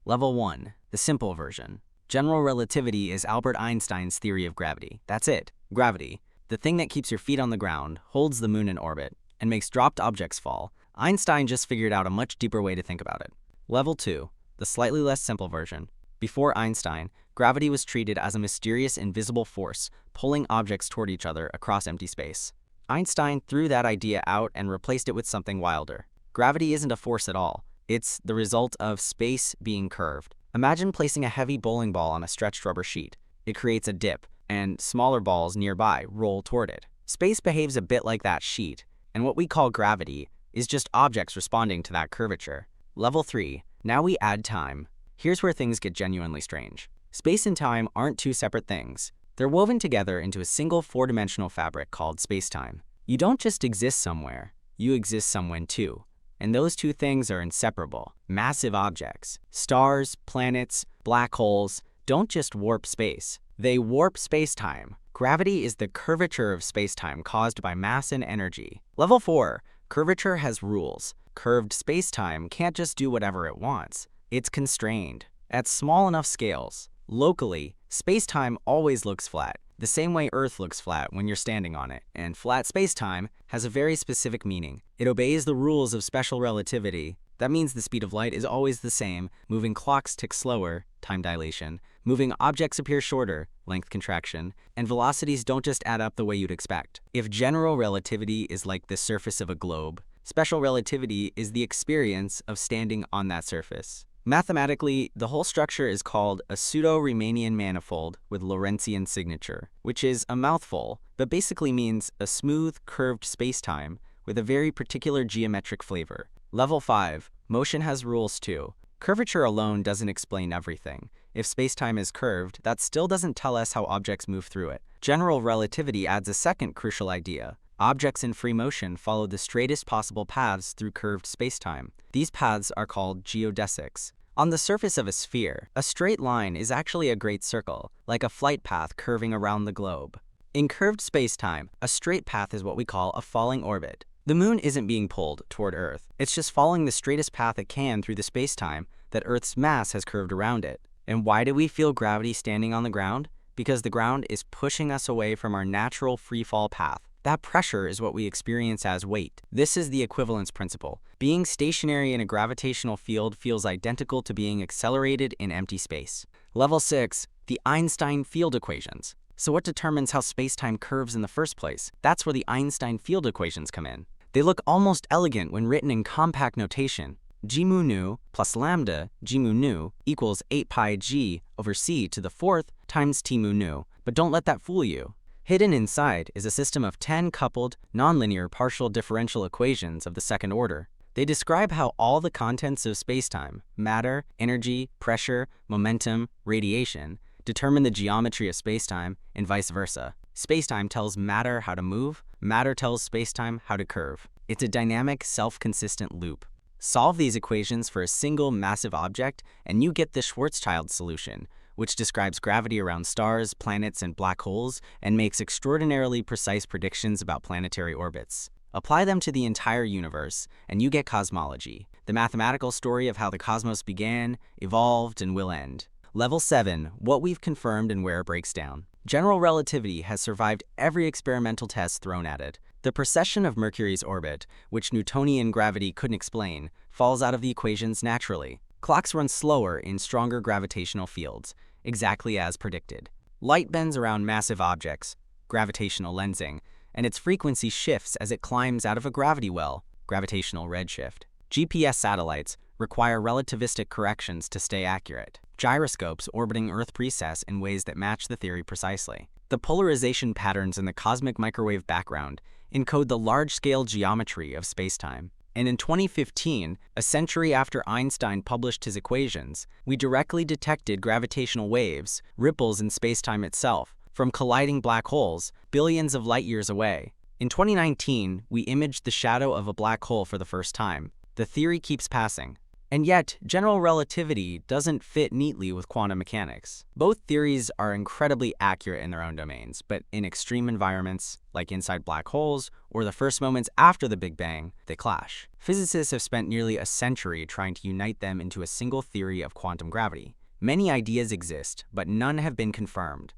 Level 1, the simple version. General relativity is Albert Einstein's theory of gravity. That's it. Gravity, the thing that keeps your feet on the ground, holds the moon in orbit, and makes dropped objects fall. Einstein just figured out a much deeper way to think about it. Level 2, the slightly less simple version. Before Einstein, gravity was treated as a mysterious invisible force pulling objects toward each other across empty space. Einstein threw that idea out and replaced it with something wilder. Gravity isn't a force at all. It's the result of space being curved. Imagine placing a heavy bowling ball on a stretched rubber sheet. It creates a dip, and smaller balls nearby roll toward it. Space behaves a bit like that sheet, and what we call gravity is just objects responding to that curvature. Level 3. Now we add time. Here's where things get genuinely strange. Space and time aren't two separate things. They're woven together into a single four-dimensional fabric called spacetime. You don't just exist somewhere, you exist somewhen too. And those two things are inseparable. Massive objects, stars, planets, black holes, don't just warp space. They warp spacetime. Gravity is the curvature of spacetime caused by mass and energy. Level 4. Curvature has rules. Curved spacetime can't just do whatever it wants. It's constrained. At small enough scales, locally, spacetime always looks flat, the same way Earth looks flat when you're standing on it. And flat spacetime has a very specific meaning. It obeys the rules of special relativity. That means the speed of light is always the same, moving clocks tick slower, time dilation, moving objects appear shorter, length contraction, and velocities don't just add up the way you'd expect. If general relativity is like the surface of a globe, special relativity is the experience of standing on that surface. Mathematically, the whole structure is called a pseudo-Riemannian manifold with Lorentzian signature, which is a mouthful, but basically means a smooth, curved spacetime with a very particular geometric flavor. Level 5. Motion has rules too. Curvature alone doesn't explain everything. If spacetime is curved, that still doesn't tell us how objects move through it. General relativity adds a second crucial idea. Objects in free motion follow the straightest possible paths through curved spacetime. These paths are called geodesics. On the surface of a sphere, a straight line is actually a great circle, like a flight path curving around the globe. In curved spacetime, a straight path is what we call a falling orbit. The moon isn't being pulled toward Earth. It's just following the straightest path it can through the spacetime that Earth's mass has curved around it. And why do we feel gravity standing on the ground? Because the ground is pushing us away from our natural free-fall path. That pressure is what we experience as weight. This is the equivalence principle. Being stationary in a gravitational field feels identical to being accelerated in empty space. Level 6, the Einstein Field Equations. So what determines how spacetime curves in the first place? That's where the Einstein Field Equations come in. They look almost elegant when written in compact notation. G mu nu plus lambda G mu nu equals 8 pi G over C to the fourth times T mu nu. But don't let that fool you. Hidden inside is a system of 10 coupled, nonlinear partial differential equations of the second order. They describe how all the contents of spacetime, matter, energy, pressure, momentum, radiation, determine the geometry of spacetime, and vice versa. Spacetime tells matter how to move, matter tells spacetime how to curve. It's a dynamic, self-consistent loop. Solve these equations for a single massive object, and you get the Schwarzschild solution, which describes gravity around stars, planets, and black holes, and makes extraordinarily precise predictions about planetary orbits. Apply them to the entire universe, and you get cosmology, the mathematical story of how the cosmos began, evolved, and will end. Level 7, what we've confirmed and where it breaks down. General relativity has survived every experimental test thrown at it. The precession of Mercury's orbit, which Newtonian gravity couldn't explain, falls out of the equations naturally. Clocks run slower in stronger gravitational fields, exactly as predicted. Light bends around massive objects, gravitational lensing, and its frequency shifts as it climbs out of a gravity well, gravitational redshift. GPS satellites require relativistic corrections to stay accurate. Gyroscopes orbiting Earth precess in ways that match the theory precisely. The polarization patterns in the cosmic microwave background encode the large-scale geometry of spacetime. And in 2015, a century after Einstein published his equations, we directly detected gravitational waves, ripples in spacetime itself, from colliding black holes billions of light years away. In 2019, we imaged the shadow of a black hole for the first time. The theory keeps passing. And yet, general relativity doesn't fit neatly with quantum mechanics. Both theories are incredibly accurate in their own domains, but in extreme environments, like inside black holes or the first moments after the Big Bang, they clash. Physicists have spent nearly a century trying to unite them into a single theory of quantum gravity. Many ideas exist, but none have been confirmed.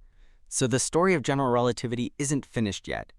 So the story of general relativity isn't finished yet.